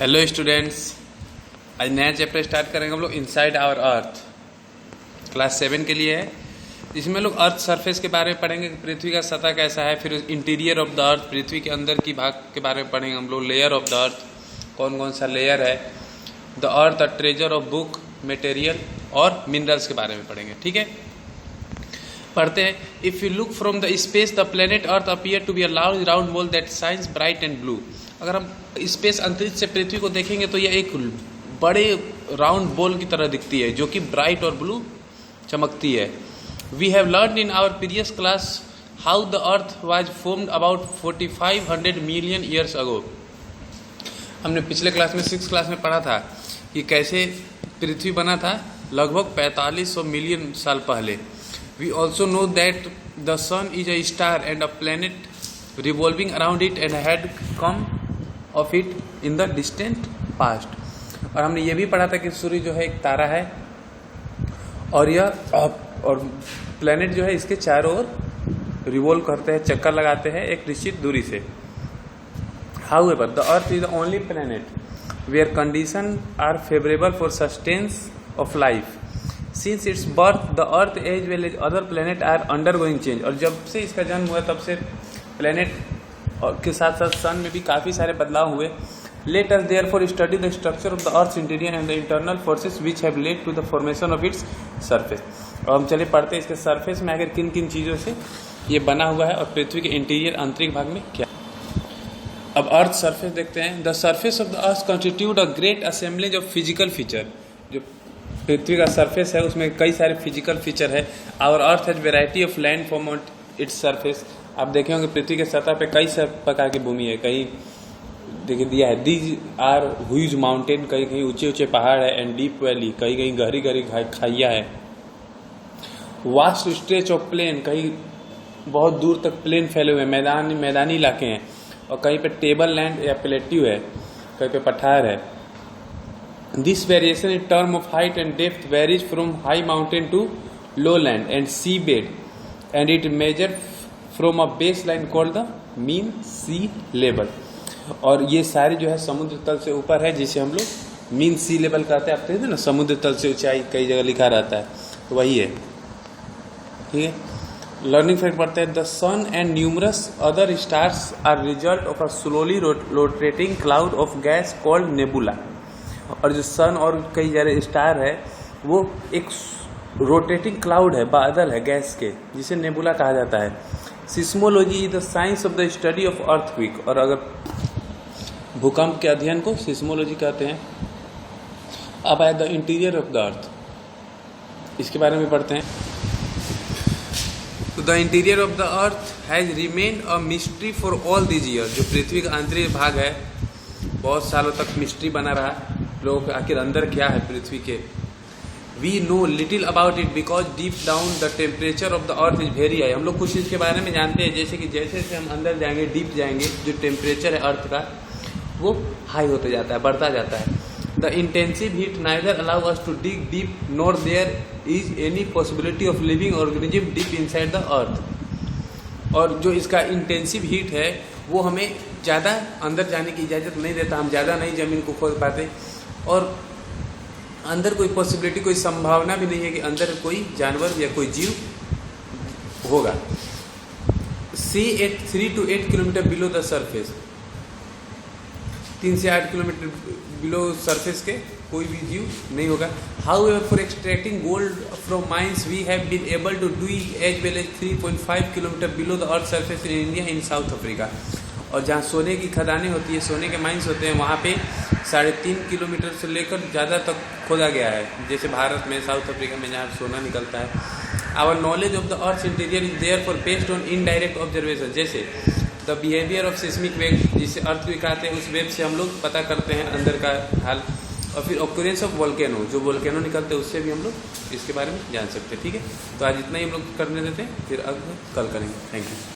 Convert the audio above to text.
Hello students, आज नया chapter start करेंगे हम लोग इनसाइड आवर अर्थ। क्लास 7 के लिए है। इसमें लोग अर्थ सरफेस के बारे में पढ़ेंगे, पृथ्वी का सतह कैसा है। फिर इंटीरियर ऑफ द अर्थ, पृथ्वी के अंदर की भाग के बारे में पढ़ेंगे हम लोग। लेयर ऑफ द अर्थ, कौन कौन सा लेयर है। The earth a treasure of book, material और मिनरल्स के बारे में पढ़ेंगे। ठीक है, पढ़ते हैं। If you look from the space the planet earth appear to be a large round ball that shines bright and blue. अगर हम स्पेस अंतरिक्ष से पृथ्वी को देखेंगे तो यह एक बड़े राउंड बॉल की तरह दिखती है जो कि ब्राइट और ब्लू चमकती है। We have learn in our previous class how the earth was formed about 4500 million years ago. हमने पिछले क्लास में 6th क्लास में पढ़ा था कि कैसे पृथ्वी बना था लगभग 4500 मिलियन साल पहले। We also know that the sun is a star and a planet revolving around it and had come of it in the distant past। और हमने ये भी पढ़ा था कि सूर्य जो है एक तारा है और यह और प्लेनेट जो है इसके चारों ओर रिवॉल्व करते हैं, चक्कर लगाते हैं एक निश्चित दूरी से। However, the Earth is the only planet where conditions are favorable for sustenance of life। Since its birth, the Earth as well as other planets are undergoing change। और जब से इसका जन्म हुआ तब से प्लेनेट के साथ साथ सन में भी काफ़ी सारे बदलाव हुए। Let us therefore study the structure of the Earth's interior and the internal forces which have led to the formation of its surface। और हम चले पढ़ते हैं इसके सरफेस में आखिर किन किन चीज़ों से ये बना हुआ है और पृथ्वी के इंटीरियर आंतरिक भाग में क्या। अब अर्थ सरफेस देखते हैं। The surface of the earth constitute a great assemblage of physical feature. जो पृथ्वी का सरफेस है उसमें कई सारे फिजिकल फीचर है। Our earth has variety of land form on its surface. आप देखे होंगे पृथ्वी के सतह पे कई प्रकार की भूमि है। कहीं देखिए दिया है दीज आर ह्यूज माउंटेन, कहीं कहीं ऊंचे ऊंचे पहाड़ है, एंड डीप वैली, कहीं कहीं गहरी गहरी खाइया है। वास्ट स्ट्रेच ऑफ प्लेन, कहीं बहुत दूर तक प्लेन फैले हुए मैदानी इलाके हैं। और कहीं पे टेबल लैंड या प्लेट्यू है, कहीं पे पठार है। This variation in term of height and depth varies from high mountain to low land and seabed, and it measures from a baseline called the mean sea level। और ये सारे जो है समुद्र तल से ऊपर है जिसे हम लोग मीन सी लेवल कहते हैं। आप देखते हैं ना समुद्र तल से ऊंचाई कई जगह लिखा रहता है, तो वही है। ठीक है, लर्निंग फैक्ट पढ़ते हैं। The sun and numerous other stars are result of a slowly rotating cloud of gas called nebula. और जो सन और कई सारे स्टार है वो एक रोटेटिंग क्लाउड है, बादल है गैस के, जिसे नेबुला कहा जाता है। Seismology is the science of the study of earthquake. और अगर भूकंप के अध्ययन को सिस्मोलॉजी कहते हैं। अब आए द इंटीरियर ऑफ द अर्थ, इसके बारे में पढ़ते हैं। तो the interior of the earth has remained a mystery for all these year. जो पृथ्वी का आंतरिक भाग है बहुत सालों तक मिस्ट्री बना रहा, लोग आखिर अंदर क्या है पृथ्वी के। We know little about it because deep down the temperature of the earth is very high. हम लोग कुछ इसके बारे में जानते हैं, जैसे कि जैसे जैसे हम अंदर जाएंगे, डीप जाएंगे, जो टेम्परेचर है अर्थ का वो हाई होते जाता है, बढ़ता जाता है। The intensive heat neither allow us to dig deep nor there is any possibility of living organism deep inside the earth. और जो इसका इंटेंसिव हीट है वो हमें ज़्यादा अंदर जाने की इजाज़त नहीं देता, हम ज़्यादा नहीं ज़मीन को खोद पाते, और अंदर कोई पॉसिबिलिटी, कोई संभावना भी नहीं है कि अंदर कोई जानवर या कोई जीव होगा। Sea at 3 to 8 kilometre below the surface, 3 से 8 किलोमीटर बिलो सरफेस के कोई भी जीव नहीं होगा। However, for extracting gold from mines, we have been able to do it as well as 3.5 kilometre below the earth surface in India in south Africa. और जहाँ सोने की खदानें होती है, सोने के माइंस होते हैं, वहाँ पे 3.5 किलोमीटर से लेकर ज़्यादा तक खोदा गया है, जैसे भारत में, साउथ अफ्रीका में जहाँ सोना निकलता है। Our knowledge of the earth interior is therefore based on indirect observation. जैसे the behaviour of seismic wave, जिसे अर्थक्वेक कहते हैं, उस वेव से हम लोग पता करते हैं अंदर का हाल। और फिर ऑक्यूरेंस ऑफ वोल्केनो, जो वोल्केनो निकलते हैं उससे भी हम लोग इसके बारे में जान सकते हैं। ठीक है, तो आज इतना ही हम लोग करने देते हैं, फिर अब कल करेंगे। Thank you.